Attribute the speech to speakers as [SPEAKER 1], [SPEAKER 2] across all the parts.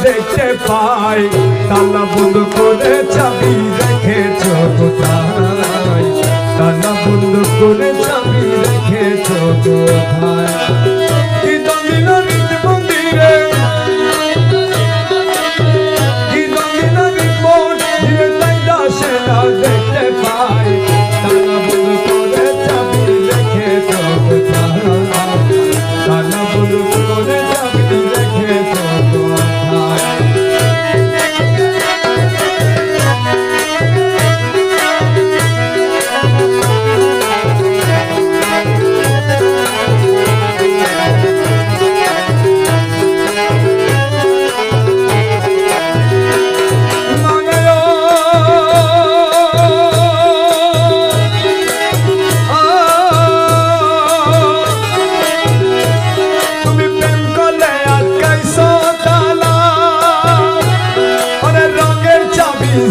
[SPEAKER 1] দেখতে পাই তালা বন্ধ করে চাবি রেখেছ কোথায় তালা বন্ধ করে চাবি রেখেছ কোথায় কি দমিনা নিত মন্দিরে কি দমিনা নিত মন্দিরে তাই দাসে না দেখতে পাই তালা বন্ধ করে চাবি রেখেছ কোথায় তালা বন্ধ করে চাবি রেখেছ কোথায়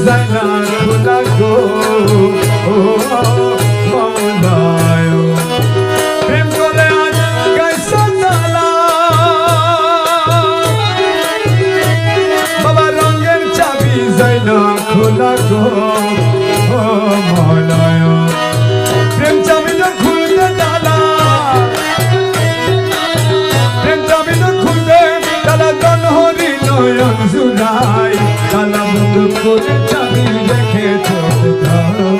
[SPEAKER 1] Zaina khula go Maulay prem kore aaj kaisa tala baba ranger chabi zaina khula go Maulay prem chabi to khulte tala prem chabi to khulte tala don hori noyon junai tala bond kore চাবি রেখেছ কোথায়